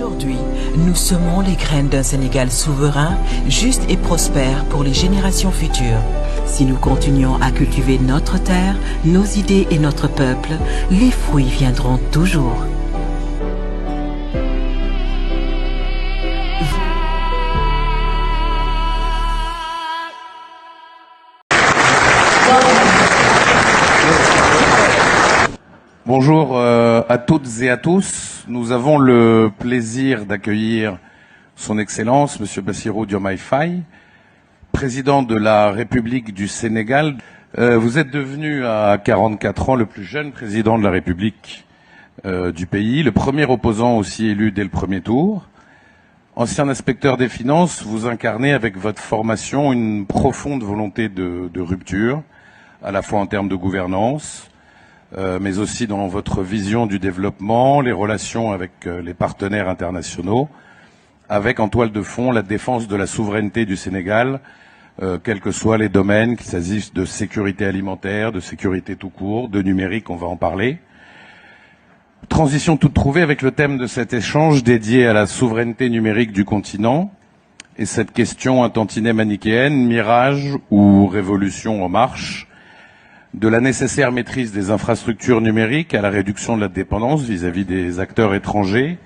Aujourd'hui, nous semons les graines d'un Sénégal souverain, juste et prospère pour les générations futures. Si nous continuons à cultiver notre terre, nos idées et notre peuple, les fruits viendront toujours. Bonjour à toutes et à tous. Nous avons le plaisir d'accueillir Son Excellence, Monsieur Bassirou Diomaye Faye, président de la République du Sénégal. Vous êtes devenu à 44 ans le plus jeune président de la République du pays, le premier opposant aussi élu dès le premier tour. Ancien inspecteur des finances, vous incarnez avec votre formation une profonde volonté de rupture, à la fois en termes de gouvernance, mais aussi dans votre vision du développement, les relations avec les partenaires internationaux, avec en toile de fond la défense de la souveraineté du Sénégal, quels que soient les domaines, qu'il s'agisse de sécurité alimentaire, de sécurité tout court, de numérique, on va en parler. Transition toute trouvée avec le thème de cet échange dédié à la souveraineté numérique du continent et cette question un tantinet manichéenne, mirage ou révolution en marche, de la nécessaire maîtrise des infrastructures numériques à la réduction de la dépendance vis-à-vis des acteurs étrangers,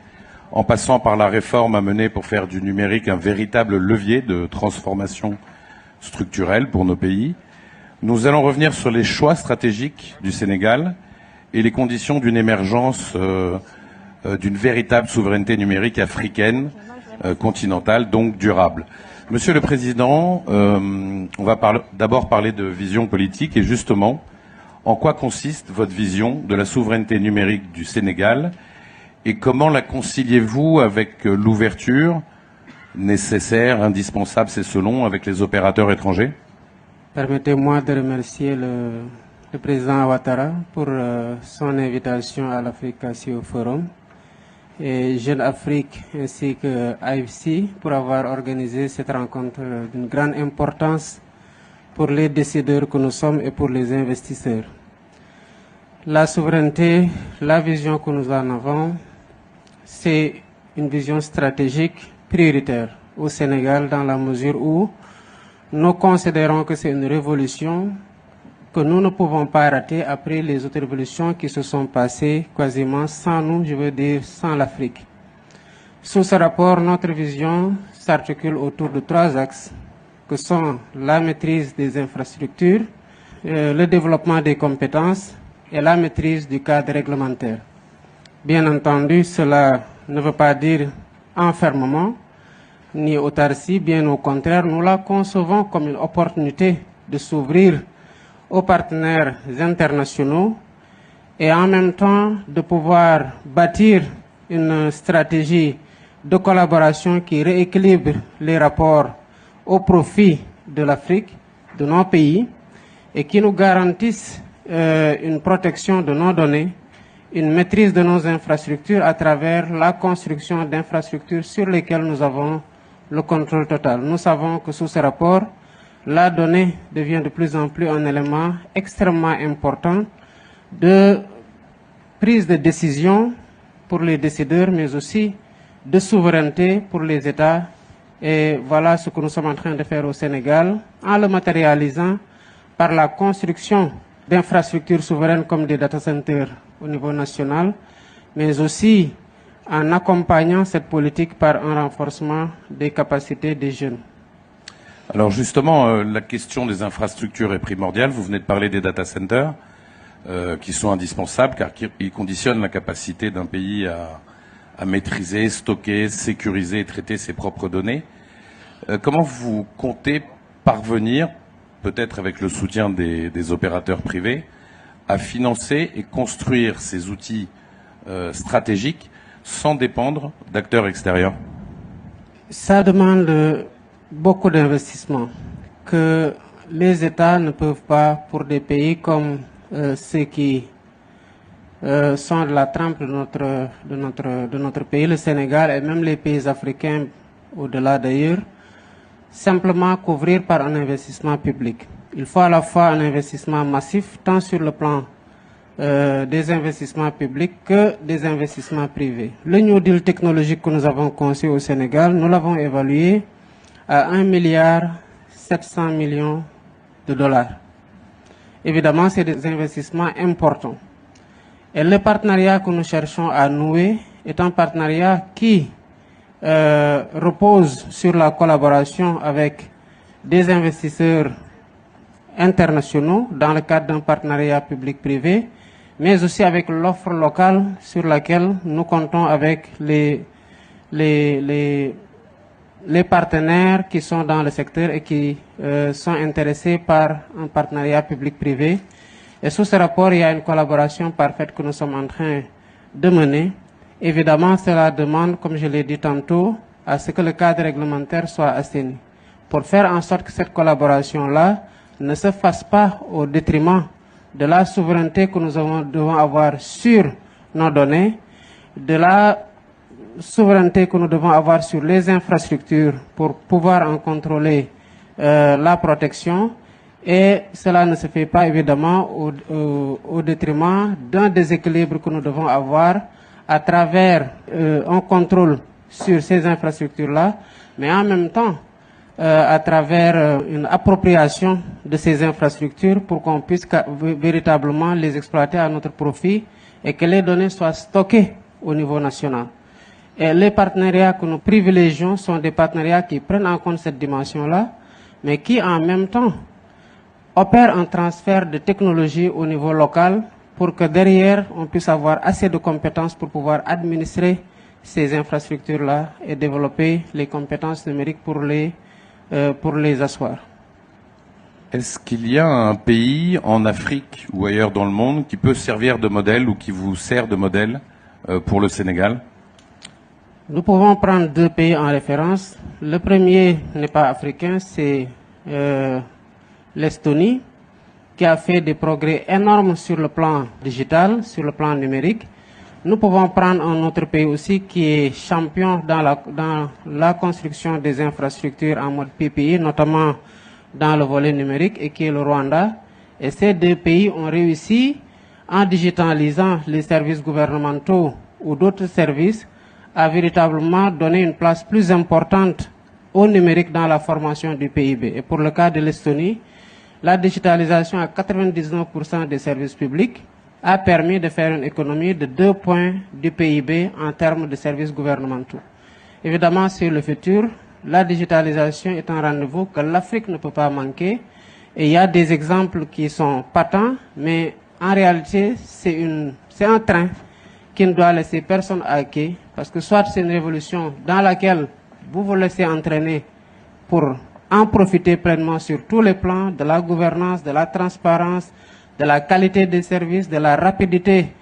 en passant par la réforme à mener pour faire du numérique un véritable levier de transformation structurelle pour nos pays. Nous allons revenir sur les choix stratégiques du Sénégal et les conditions d'une émergence d'une véritable souveraineté numérique africaine, continentale, donc durable. Monsieur le Président, on va d'abord parler de vision politique et justement, en quoi consiste votre vision de la souveraineté numérique du Sénégal et comment la conciliez-vous avec l'ouverture nécessaire, indispensable, c'est selon, avec les opérateurs étrangers? Permettez-moi de remercier le Président Ouattara pour son invitation à l'Afrique au Forum et Jeune Afrique ainsi que AFC pour avoir organisé cette rencontre d'une grande importance pour les décideurs que nous sommes et pour les investisseurs. La souveraineté, la vision que nous en avons, c'est une vision stratégique prioritaire au Sénégal dans la mesure où nous considérons que c'est une révolution que nous ne pouvons pas rater après les autres révolutions qui se sont passées quasiment sans nous, je veux dire sans l'Afrique. Sous ce rapport, notre vision s'articule autour de 3 axes que sont la maîtrise des infrastructures, le développement des compétences et la maîtrise du cadre réglementaire. Bien entendu, cela ne veut pas dire enfermement ni autarcie, bien au contraire, nous la concevons comme une opportunité de s'ouvrir aux partenaires internationaux et en même temps de pouvoir bâtir une stratégie de collaboration qui rééquilibre les rapports au profit de l'Afrique, de nos pays et qui nous garantisse une protection de nos données, une maîtrise de nos infrastructures à travers la construction d'infrastructures sur lesquelles nous avons le contrôle total. Nous savons que sous ce rapport, la donnée devient de plus en plus un élément extrêmement important de prise de décision pour les décideurs, mais aussi de souveraineté pour les États. Et voilà ce que nous sommes en train de faire au Sénégal, en le matérialisant par la construction d'infrastructures souveraines comme des data centers au niveau national, mais aussi en accompagnant cette politique par un renforcement des capacités des jeunes. Alors justement, la question des infrastructures est primordiale. Vous venez de parler des data centers qui sont indispensables car ils conditionnent la capacité d'un pays à maîtriser, stocker, sécuriser et traiter ses propres données. Comment vous comptez parvenir, peut-être avec le soutien des opérateurs privés, à financer et construire ces outils stratégiques sans dépendre d'acteurs extérieurs? Ça demande beaucoup d'investissements que les États ne peuvent pas, pour des pays comme ceux qui sont de la trempe de notre pays, le Sénégal et même les pays africains au-delà d'ailleurs, simplement couvrir par un investissement public. Il faut à la fois un investissement massif, tant sur le plan des investissements publics que des investissements privés. Le New Deal technologique que nous avons conçu au Sénégal, nous l'avons évalué à 1,7 milliard de dollars. Évidemment, c'est des investissements importants. Et le partenariat que nous cherchons à nouer est un partenariat qui repose sur la collaboration avec des investisseurs internationaux dans le cadre d'un partenariat public-privé, mais aussi avec l'offre locale sur laquelle nous comptons avec les partenaires qui sont dans le secteur et qui sont intéressés par un partenariat public-privé. Et sous ce rapport, il y a une collaboration parfaite que nous sommes en train de mener. Évidemment, cela demande, comme je l'ai dit tantôt, à ce que le cadre réglementaire soit assaini, pour faire en sorte que cette collaboration-là ne se fasse pas au détriment de la souveraineté que nous devons avoir sur nos données, de la souveraineté que nous devons avoir sur les infrastructures pour pouvoir en contrôler la protection. Et cela ne se fait pas évidemment au détriment d'un déséquilibre que nous devons avoir à travers un contrôle sur ces infrastructures-là, mais en même temps à travers une appropriation de ces infrastructures pour qu'on puisse véritablement les exploiter à notre profit et que les données soient stockées au niveau national. Et les partenariats que nous privilégions sont des partenariats qui prennent en compte cette dimension-là, mais qui en même temps opèrent un transfert de technologie au niveau local pour que derrière on puisse avoir assez de compétences pour pouvoir administrer ces infrastructures-là et développer les compétences numériques pour les asseoir. Est-ce qu'il y a un pays en Afrique ou ailleurs dans le monde qui peut servir de modèle ou qui vous sert de modèle pour le Sénégal? Nous pouvons prendre deux pays en référence. Le premier n'est pas africain, c'est l'Estonie, qui a fait des progrès énormes sur le plan digital, sur le plan numérique. Nous pouvons prendre un autre pays aussi qui est champion dans la construction des infrastructures en mode PPI, notamment dans le volet numérique, et qui est le Rwanda. Et ces deux pays ont réussi, en digitalisant les services gouvernementaux ou d'autres services, à véritablement donner une place plus importante au numérique dans la formation du PIB. Et pour le cas de l'Estonie, la digitalisation à 99% des services publics a permis de faire une économie de 2 points du PIB en termes de services gouvernementaux. Évidemment, sur le futur, la digitalisation est un rendez-vous que l'Afrique ne peut pas manquer. Et il y a des exemples qui sont patents, mais en réalité, c'est un train qui ne doit laisser personne à quai, parce que soit c'est une révolution dans laquelle vous vous laissez entraîner pour en profiter pleinement sur tous les plans, de la gouvernance, de la transparence, de la qualité des services, de la rapidité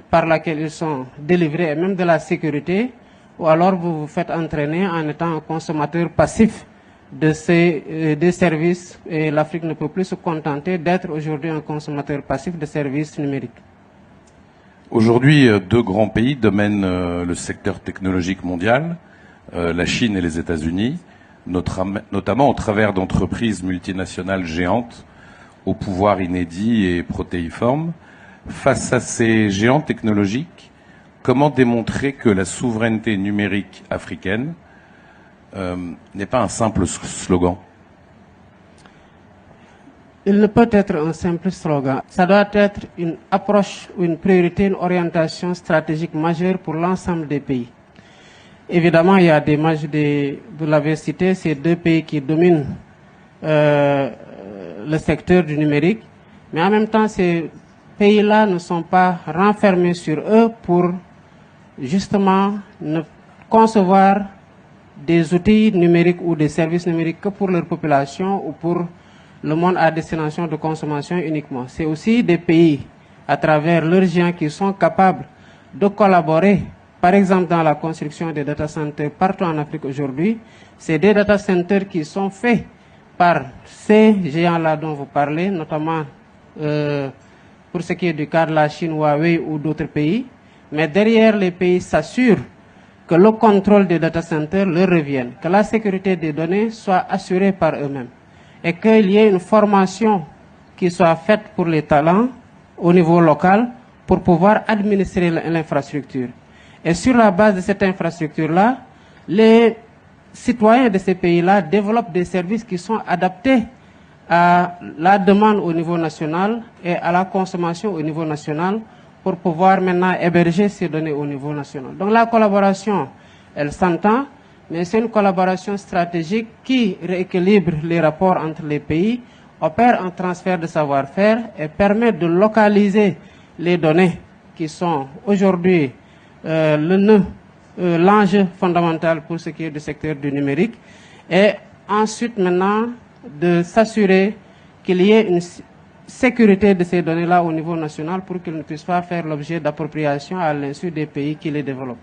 par laquelle ils sont délivrés et même de la sécurité, ou alors vous vous faites entraîner en étant un consommateur passif de des services et l'Afrique ne peut plus se contenter d'être aujourd'hui un consommateur passif de services numériques. Aujourd'hui, deux grands pays dominent le secteur technologique mondial, la Chine et les États-Unis, notamment au travers d'entreprises multinationales géantes au pouvoir inédit et protéiforme. Face à ces géants technologiques, comment démontrer que la souveraineté numérique africaine n'est pas un simple slogan? Il ne peut être un simple slogan. Ça doit être une approche, une priorité, une orientation stratégique majeure pour l'ensemble des pays. Évidemment, il y a vous l'avez cité, ces deux pays qui dominent le secteur du numérique, mais en même temps, ces pays-là ne sont pas renfermés sur eux pour justement ne concevoir des outils numériques ou des services numériques que pour leur population ou pour le monde à destination de consommation uniquement. C'est aussi des pays, à travers leurs géants, qui sont capables de collaborer, par exemple dans la construction des data centers partout en Afrique aujourd'hui. C'est des data centers qui sont faits par ces géants-là dont vous parlez, notamment pour ce qui est du cas de la Chine, Huawei ou d'autres pays. Mais derrière, les pays s'assurent que le contrôle des data centers leur revienne, que la sécurité des données soit assurée par eux-mêmes et qu'il y ait une formation qui soit faite pour les talents au niveau local pour pouvoir administrer l'infrastructure. Et sur la base de cette infrastructure-là, les citoyens de ces pays-là développent des services qui sont adaptés à la demande au niveau national et à la consommation au niveau national pour pouvoir maintenant héberger ces données au niveau national. Donc la collaboration, elle s'entend, mais c'est une collaboration stratégique qui rééquilibre les rapports entre les pays, opère un transfert de savoir-faire et permet de localiser les données qui sont aujourd'hui l'enjeu fondamental pour ce qui est du secteur du numérique, et ensuite maintenant de s'assurer qu'il y ait une sécurité de ces données-là au niveau national pour qu'ils ne puissent pas faire l'objet d'appropriation à l'insu des pays qui les développent.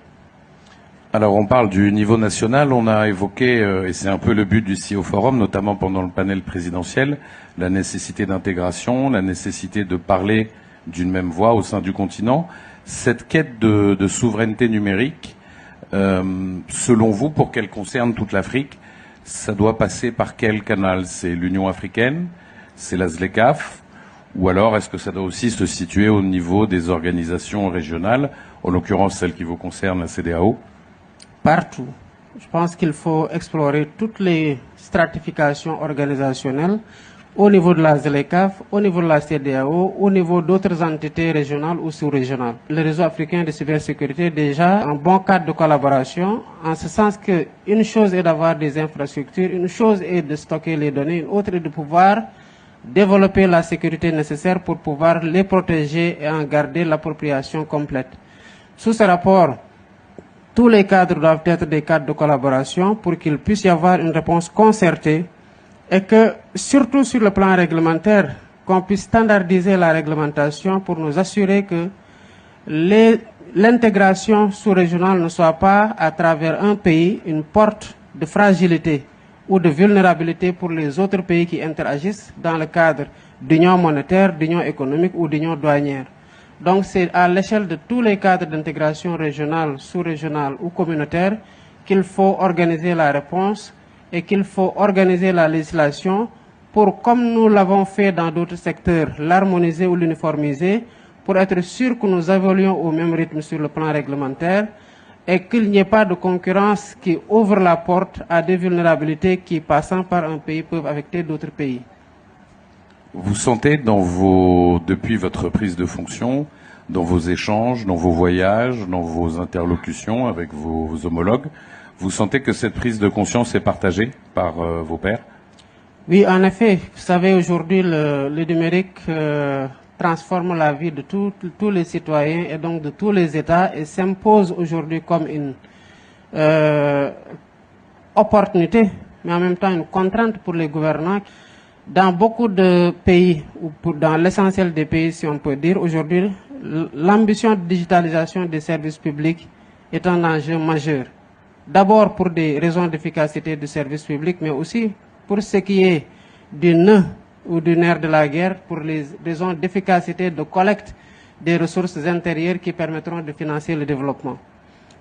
Alors on parle du niveau national, on a évoqué, et c'est un peu le but du CEO Forum, notamment pendant le panel présidentiel, la nécessité d'intégration, la nécessité de parler d'une même voix au sein du continent. Cette quête de souveraineté numérique, selon vous, pour qu'elle concerne toute l'Afrique, ça doit passer par quel canal? C'est l'Union africaine? C'est la ZLECAf? Ou alors est-ce que ça doit aussi se situer au niveau des organisations régionales, en l'occurrence celle qui vous concerne, la CEDEAO? Partout. Je pense qu'il faut explorer toutes les stratifications organisationnelles au niveau de la ZLECAf, au niveau de la CEDEAO, au niveau d'autres entités régionales ou sous-régionales. Le réseau africain de cybersécurité est déjà un bon cadre de collaboration, en ce sens qu'une chose est d'avoir des infrastructures, une chose est de stocker les données, une autre est de pouvoir développer la sécurité nécessaire pour pouvoir les protéger et en garder l'appropriation complète. Sous ce rapport, tous les cadres doivent être des cadres de collaboration pour qu'il puisse y avoir une réponse concertée et que, surtout sur le plan réglementaire, qu'on puisse standardiser la réglementation pour nous assurer que l'intégration sous-régionale ne soit pas, à travers un pays, une porte de fragilité ou de vulnérabilité pour les autres pays qui interagissent dans le cadre d'union monétaire, d'union économique ou d'union douanière. Donc c'est à l'échelle de tous les cadres d'intégration régionale, sous-régionale ou communautaire qu'il faut organiser la réponse et qu'il faut organiser la législation pour, comme nous l'avons fait dans d'autres secteurs, l'harmoniser ou l'uniformiser pour être sûr que nous évoluons au même rythme sur le plan réglementaire et qu'il n'y ait pas de concurrence qui ouvre la porte à des vulnérabilités qui, passant par un pays, peuvent affecter d'autres pays. Vous sentez depuis votre prise de fonction, dans vos échanges, dans vos voyages, dans vos interlocutions avec vos homologues, vous sentez que cette prise de conscience est partagée par vos pairs? Oui, en effet. Vous savez, aujourd'hui, le numérique transforme la vie de tous les citoyens et donc de tous les États et s'impose aujourd'hui comme une opportunité, mais en même temps une contrainte pour les gouvernants. Dans beaucoup de pays, ou dans l'essentiel des pays, si on peut dire, aujourd'hui, l'ambition de digitalisation des services publics est un enjeu majeur. D'abord pour des raisons d'efficacité du service public, mais aussi pour ce qui est du nœud ou du nerf de la guerre, pour les raisons d'efficacité de collecte des ressources intérieures qui permettront de financer le développement.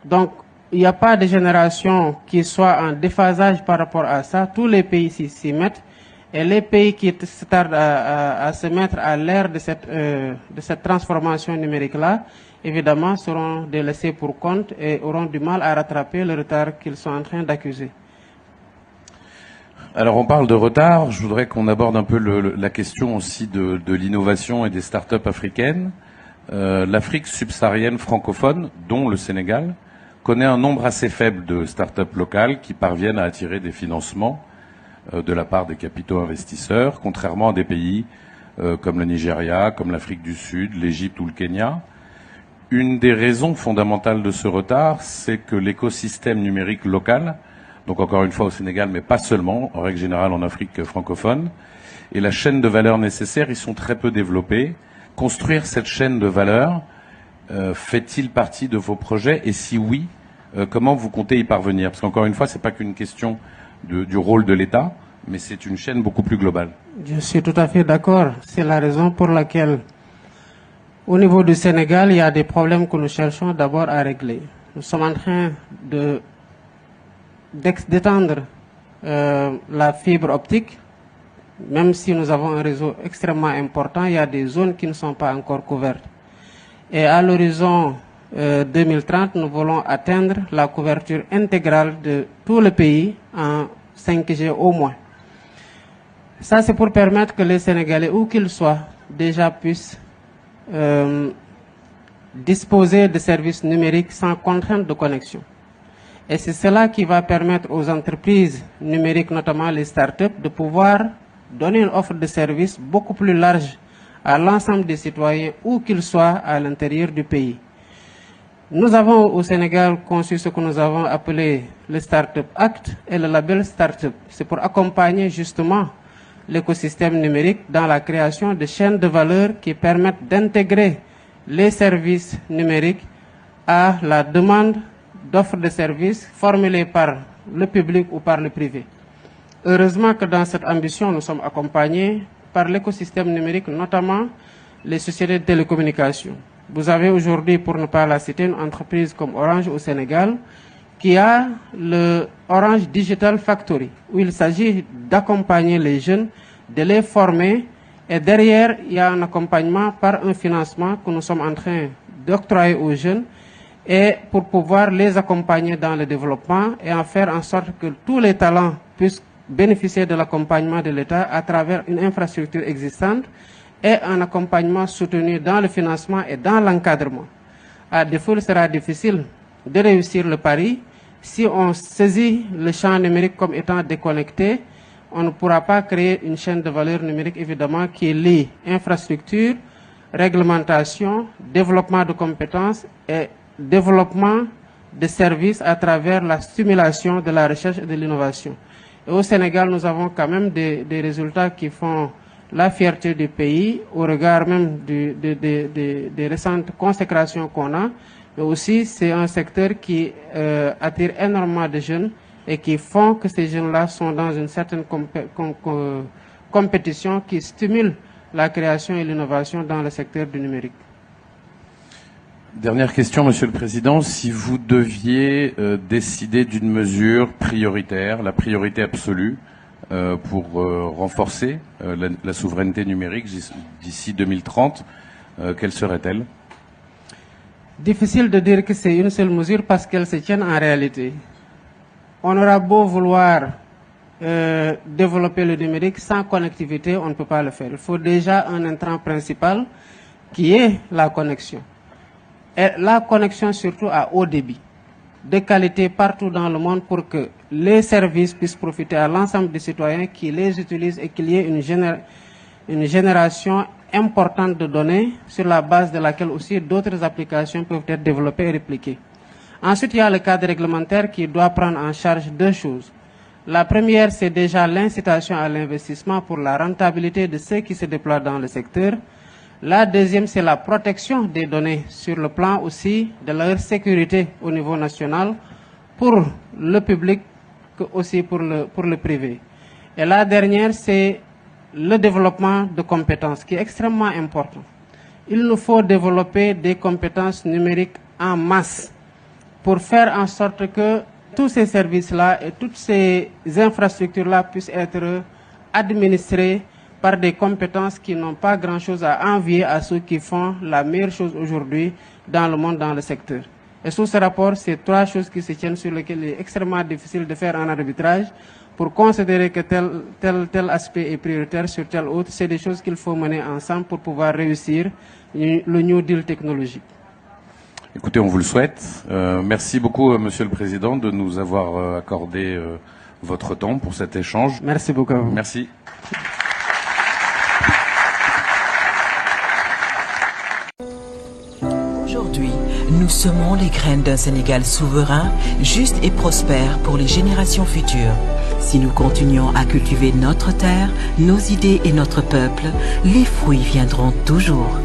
Donc, il n'y a pas de génération qui soit en déphasage par rapport à ça. Tous les pays s'y mettent. Et les pays qui se tardent à se mettre à l'ère de cette transformation numérique-là, évidemment, seront délaissés pour compte et auront du mal à rattraper le retard qu'ils sont en train d'accuser. Alors on parle de retard, je voudrais qu'on aborde un peu la question aussi de l'innovation et des start-up africaines. L'Afrique subsaharienne francophone, dont le Sénégal, connaît un nombre assez faible de start-up locales qui parviennent à attirer des financements de la part des capitaux investisseurs, contrairement à des pays comme le Nigeria, comme l'Afrique du Sud, l'Égypte ou le Kenya. Une des raisons fondamentales de ce retard, c'est que l'écosystème numérique local, donc encore une fois au Sénégal, mais pas seulement, en règle générale en Afrique francophone, et la chaîne de valeur nécessaire, ils sont très peu développés. Construire cette chaîne de valeur, fait-il partie de vos projets? Et si oui, comment vous comptez y parvenir? Parce qu'encore une fois, c'est pas qu'une question du rôle de l'État, mais c'est une chaîne beaucoup plus globale. Je suis tout à fait d'accord. C'est la raison pour laquelle, au niveau du Sénégal, il y a des problèmes que nous cherchons d'abord à régler. Nous sommes en train d'étendre la fibre optique. Même si nous avons un réseau extrêmement important, il y a des zones qui ne sont pas encore couvertes. Et à l'horizon 2030, nous voulons atteindre la couverture intégrale de tout le pays en 5G au moins. Ça, c'est pour permettre que les Sénégalais, où qu'ils soient, déjà puissent disposer de services numériques sans contrainte de connexion. Et c'est cela qui va permettre aux entreprises numériques, notamment les startups, de pouvoir donner une offre de services beaucoup plus large à l'ensemble des citoyens, où qu'ils soient à l'intérieur du pays. Nous avons au Sénégal conçu ce que nous avons appelé le Startup Act et le label Startup. C'est pour accompagner justement l'écosystème numérique dans la création de chaînes de valeur qui permettent d'intégrer les services numériques à la demande d'offres de services formulées par le public ou par le privé. Heureusement que dans cette ambition, nous sommes accompagnés par l'écosystème numérique, notamment les sociétés de télécommunications. Vous avez aujourd'hui, pour ne pas la citer, une entreprise comme Orange au Sénégal qui a le Orange Digital Factory, où il s'agit d'accompagner les jeunes, de les former, et derrière, il y a un accompagnement par un financement que nous sommes en train d'octroyer aux jeunes, et pour pouvoir les accompagner dans le développement et en faire en sorte que tous les talents puissent bénéficier de l'accompagnement de l'État à travers une infrastructure existante et un accompagnement soutenu dans le financement et dans l'encadrement. À défaut, il sera difficile de réussir le pari. Si on saisit le champ numérique comme étant déconnecté, on ne pourra pas créer une chaîne de valeur numérique, évidemment, qui lie infrastructure, réglementation, développement de compétences et développement de services à travers la stimulation de la recherche et de l'innovation. Et au Sénégal, nous avons quand même des résultats qui font la fierté du pays, au regard même des récentes consécrations qu'on a. Mais aussi, c'est un secteur qui attire énormément de jeunes et qui font que ces jeunes-là sont dans une certaine compétition qui stimule la création et l'innovation dans le secteur du numérique. Dernière question, Monsieur le Président. Si vous deviez décider d'une mesure prioritaire, la priorité absolue, pour renforcer la souveraineté numérique d'ici 2030, quelle serait-elle? Difficile de dire que c'est une seule mesure parce qu'elle se tient en réalité. On aura beau vouloir développer le numérique, sans connectivité, on ne peut pas le faire. Il faut déjà un intrant principal qui est la connexion. Et la connexion surtout à haut débit, de qualité partout dans le monde pour que les services puissent profiter à l'ensemble des citoyens qui les utilisent et qu'il y ait une génération importante de données sur la base de laquelle aussi d'autres applications peuvent être développées et répliquées. Ensuite, il y a le cadre réglementaire qui doit prendre en charge deux choses. La première, c'est déjà l'incitation à l'investissement pour la rentabilité de ceux qui se déploient dans le secteur. La deuxième, c'est la protection des données sur le plan aussi de leur sécurité au niveau national pour le public que aussi pour le privé. Et la dernière, c'est le développement de compétences qui est extrêmement important. Il nous faut développer des compétences numériques en masse pour faire en sorte que tous ces services-là et toutes ces infrastructures-là puissent être administrés par des compétences qui n'ont pas grand-chose à envier à ceux qui font la meilleure chose aujourd'hui dans le monde, dans le secteur. Et sous ce rapport, c'est trois choses qui se tiennent sur lesquelles il est extrêmement difficile de faire un arbitrage pour considérer que tel aspect est prioritaire sur tel autre. C'est des choses qu'il faut mener ensemble pour pouvoir réussir le New Deal technologique. Écoutez, on vous le souhaite. Merci beaucoup, Monsieur le Président, de nous avoir accordé votre temps pour cet échange. Merci beaucoup à vous. Merci. Aujourd'hui, nous semons les graines d'un Sénégal souverain, juste et prospère pour les générations futures. Si nous continuons à cultiver notre terre, nos idées et notre peuple, les fruits viendront toujours.